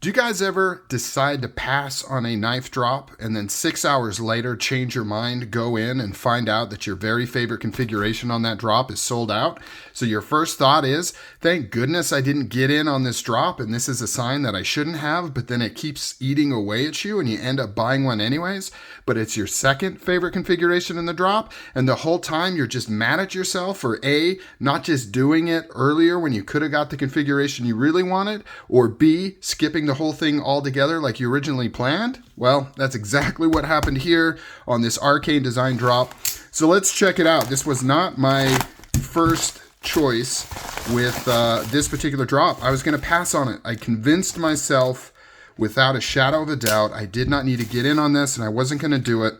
Do you guys ever decide to pass on a knife drop and then 6 hours later change your mind, go in and find out that your very favorite configuration on that drop is sold out? So your first thought is, thank goodness I didn't get in on this drop and this is a sign that I shouldn't have, but then it keeps eating away at you and you end up buying one anyways, but it's your second favorite configuration in the drop, and the whole time you're just mad at yourself for A, not just doing it earlier when you could have got the configuration you really wanted, or B, skipping the whole thing altogether like you originally planned? Well, that's exactly what happened here on this Arcane Design drop. So let's check it out. This was not my first choice with this particular drop. I was going to pass on it. I convinced myself without a shadow of a doubt I did not need to get in on this and I wasn't going to do it.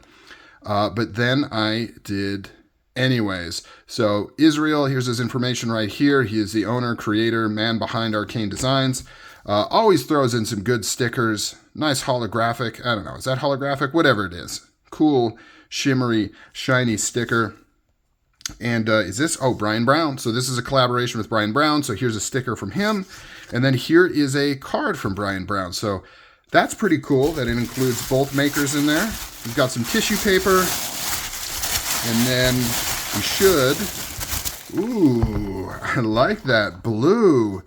But then I did anyways. So Israel, here's his information right here. He is the owner, creator, man behind Arcane Designs. Always throws in some good stickers. Nice holographic. I don't know. Is that holographic? Whatever it is. Cool, shimmery, shiny sticker. And is this? Oh, Brian.Brown. So this is a collaboration with Brian.Brown. So here's a sticker from him. And then here is a card from Brian.Brown. So that's pretty cool that it includes both makers in there. We've got some tissue paper. And then we should... Ooh, I like that blue.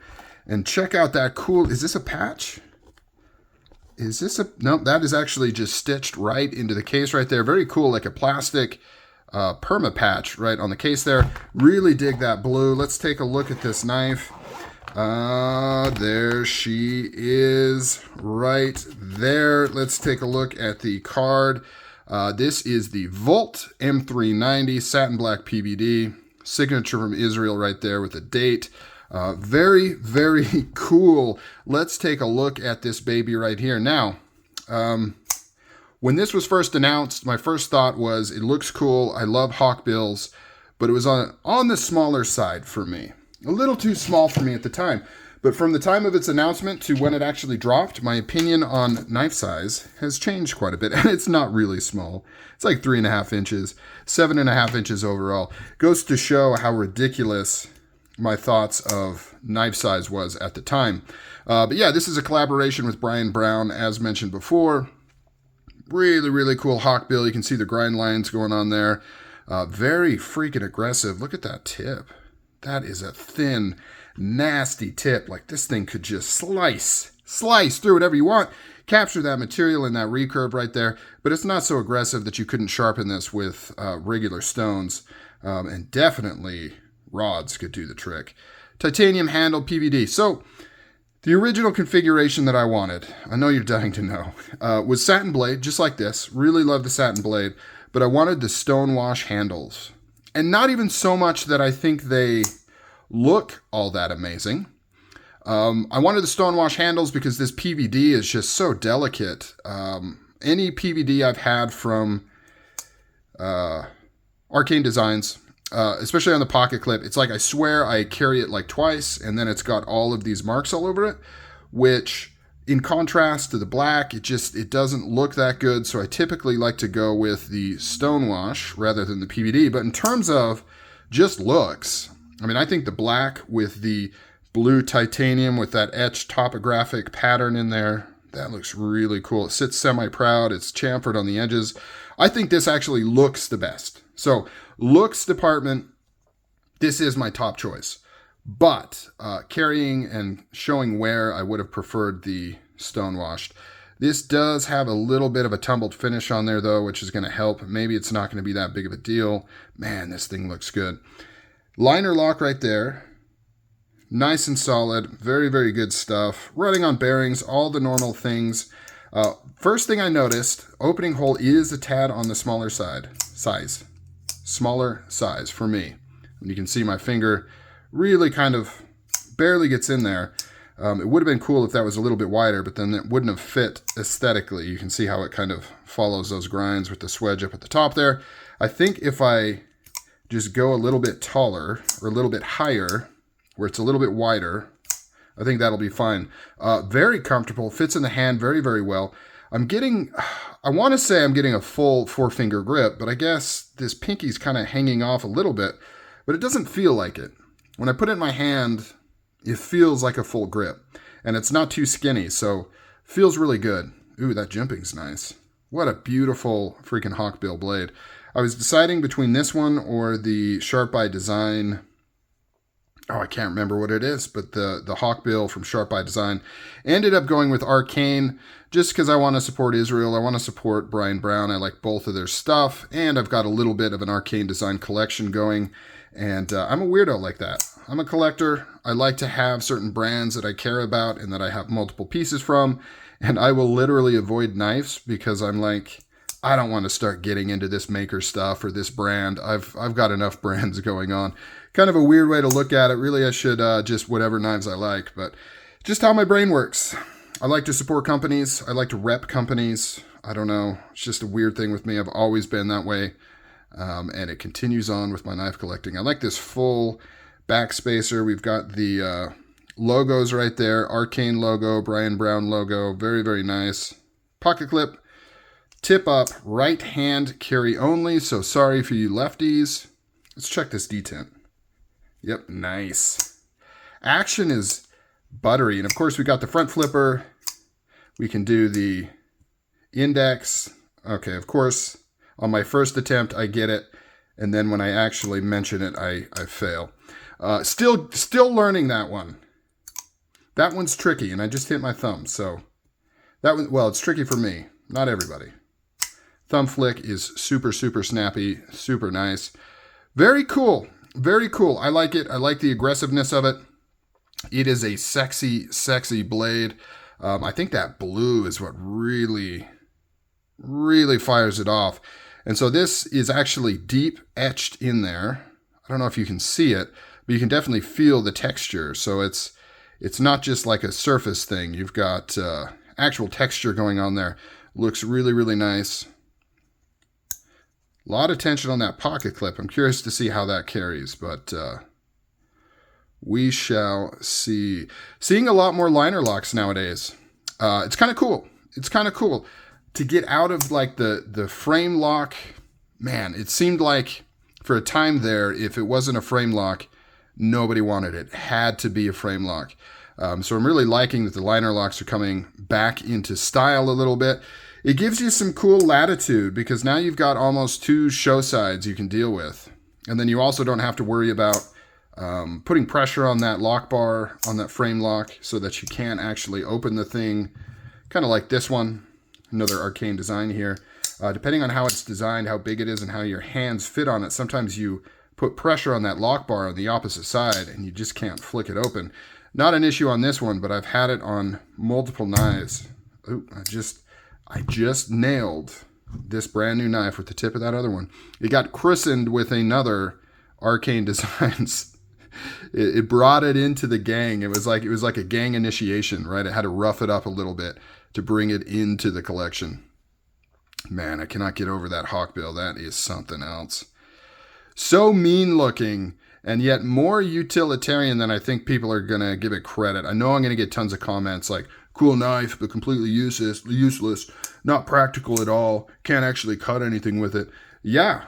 And check out that cool, is this a patch? Is this a, no, that is actually just stitched right into the case right there. Very cool, like a plastic perma patch right on the case there. Really dig that blue. Let's take a look at this knife. There she is right there. Let's take a look at the card. This is the Vult M390 satin black PVD. Signature from Israel right there with a date. Very, very cool. Let's take a look at this baby right here. Now, when this was first announced, my first thought was, it looks cool. I love Hawkbills, but it was on the smaller side for me. A little too small for me at the time. But from the time of its announcement to when it actually dropped, my opinion on knife size has changed quite a bit. And it's not really small. It's like 3.5 inches, 7.5 inches overall. Goes to show how ridiculous my thoughts of knife size was at the time. But yeah, this is a collaboration with Brian.Brown, as mentioned before. Really, really cool Hawkbill. You can see the grind lines going on there. Very freaking aggressive. Look at that tip. That is a thin, nasty tip. Like this thing could just slice through whatever you want. Capture that material in that recurve right there. But it's not so aggressive that you couldn't sharpen this with regular stones. And definitely rods could do the trick. Titanium handle PVD. So the original configuration that I wanted, I know you're dying to know, was satin blade, just like this. Really love the satin blade, but I wanted the stonewash handles. And not even so much that I think they look all that amazing. I wanted the stonewash handles because this PVD is just so delicate. Any PVD I've had from Arcane Designs, especially on the pocket clip, it's like I swear I carry it like twice and then it's got all of these marks all over it, which in contrast to the black, it doesn't look that good. So I typically like to go with the stonewash rather than the PVD. But in terms of just looks, I mean, I think the black with the blue titanium with that etched topographic pattern in there, that looks really cool. It sits semi-proud. It's chamfered on the edges. I think this actually looks the best. So looks department, this is my top choice. But carrying and showing wear, I would have preferred the stonewashed. This does have a little bit of a tumbled finish on there though, which is going to help. Maybe it's not going to be that big of a deal. Man, this thing looks good. Liner lock right there. Nice and solid. Very, very good stuff. Running on bearings, all the normal things. First thing I noticed, opening hole is a tad on the smaller size. Smaller size for me. And you can see my finger really kind of barely gets in there. It would have been cool if that was a little bit wider, but then it wouldn't have fit aesthetically. You can see how it kind of follows those grinds with the swedge up at the top there. I think if I just go a little bit taller or a little bit higher, where it's a little bit wider, I think that'll be fine. Very comfortable, fits in the hand very, very well. I want to say I'm getting a full 4-finger grip, but I guess this pinky's kind of hanging off a little bit, but it doesn't feel like it. When I put it in my hand, it feels like a full grip, and it's not too skinny, so Feels really good. Ooh, that jimping's nice. What a beautiful freaking Hawkbill blade. I was deciding between this one or the Sharp by Design. Oh, I can't remember what it is, but the Hawkbill from Sharp by Design. Ended up going with Arcane just because I want to support Israel. I want to support Brian.Brown. I like both of their stuff, and I've got a little bit of an Arcane Design collection going, and I'm a weirdo like that. I'm a collector. I like to have certain brands that I care about and that I have multiple pieces from, and I will literally avoid knives because I'm like, I don't want to start getting into this maker stuff or this brand. I've got enough brands going on. Kind of a weird way to look at it. Really, I should just whatever knives I like, but just how my brain works. I like to support companies. I like to rep companies. I don't know. It's just a weird thing with me. I've always been that way, and it continues on with my knife collecting. I like this full backspacer. We've got the logos right there. Arcane logo, Brian.Brown logo. Very, very nice. Pocket clip. Tip up, right hand carry only. So sorry for you lefties. Let's check this detent. Yep, nice. Action is buttery. And of course, we got the front flipper. We can do the index. Okay, of course, on my first attempt, I get it. And then when I actually mention it, I fail. Still learning that one. That one's tricky, and I just hit my thumb. So that one, well, it's tricky for me, not everybody. Thumb flick is super, super snappy, super nice. Very cool. Very cool. I like it. I like the aggressiveness of it. It is a sexy, sexy blade. I think that blue is what really, really fires it off. And so this is actually deep etched in there. I don't know if you can see it, but you can definitely feel the texture. So it's not just like a surface thing. You've got actual texture going on there. Looks really, really nice. A lot of tension on that pocket clip. I'm curious to see how that carries, but we shall see. Seeing a lot more liner locks nowadays. It's kind of cool. It's kind of cool to get out of like the frame lock. Man, it seemed like for a time there, if it wasn't a frame lock, nobody wanted it. It had to be a frame lock. So I'm really liking that the liner locks are coming back into style a little bit. It gives you some cool latitude because now you've got almost two show sides you can deal with. And then you also don't have to worry about putting pressure on that lock bar, on that frame lock, so that you can't actually open the thing, kind of like this one. Another Arcane Design here. Depending on how it's designed, how big it is, and how your hands fit on it, sometimes you put pressure on that lock bar on the opposite side and you just can't flick it open. Not an issue on this one, but I've had it on multiple knives. Ooh, I just nailed this brand new knife with the tip of that other one. It got christened with another Arcane Designs. It brought it into the gang. It was like a gang initiation, right? It had to rough it up a little bit to bring it into the collection. Man, I cannot get over that Hawkbill. That is something else. So mean looking, and yet more utilitarian than I think people are going to give it credit. I know I'm going to get tons of comments like, cool knife, but completely useless, not practical at all, can't actually cut anything with it. Yeah,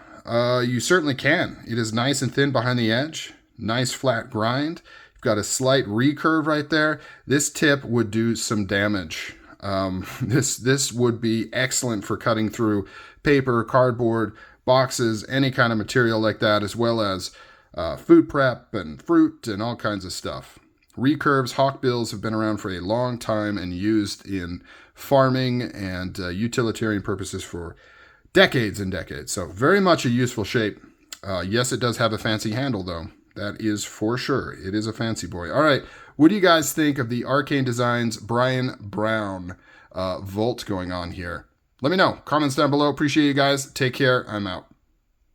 you certainly can. It is nice and thin behind the edge, nice flat grind. You've got a slight recurve right there. This tip would do some damage. This would be excellent for cutting through paper, cardboard, boxes, any kind of material like that, as well as food prep and fruit and all kinds of stuff. Recurves, Hawkbills have been around for a long time and used in farming and utilitarian purposes for decades and decades. So very much a useful shape. Yes, it does have a fancy handle though. That is for sure. It is a fancy boy. All right. What do you guys think of the Arcane Designs Brian.Brown Vult going on here? Let me know. Comments down below. Appreciate you guys. Take care. I'm out.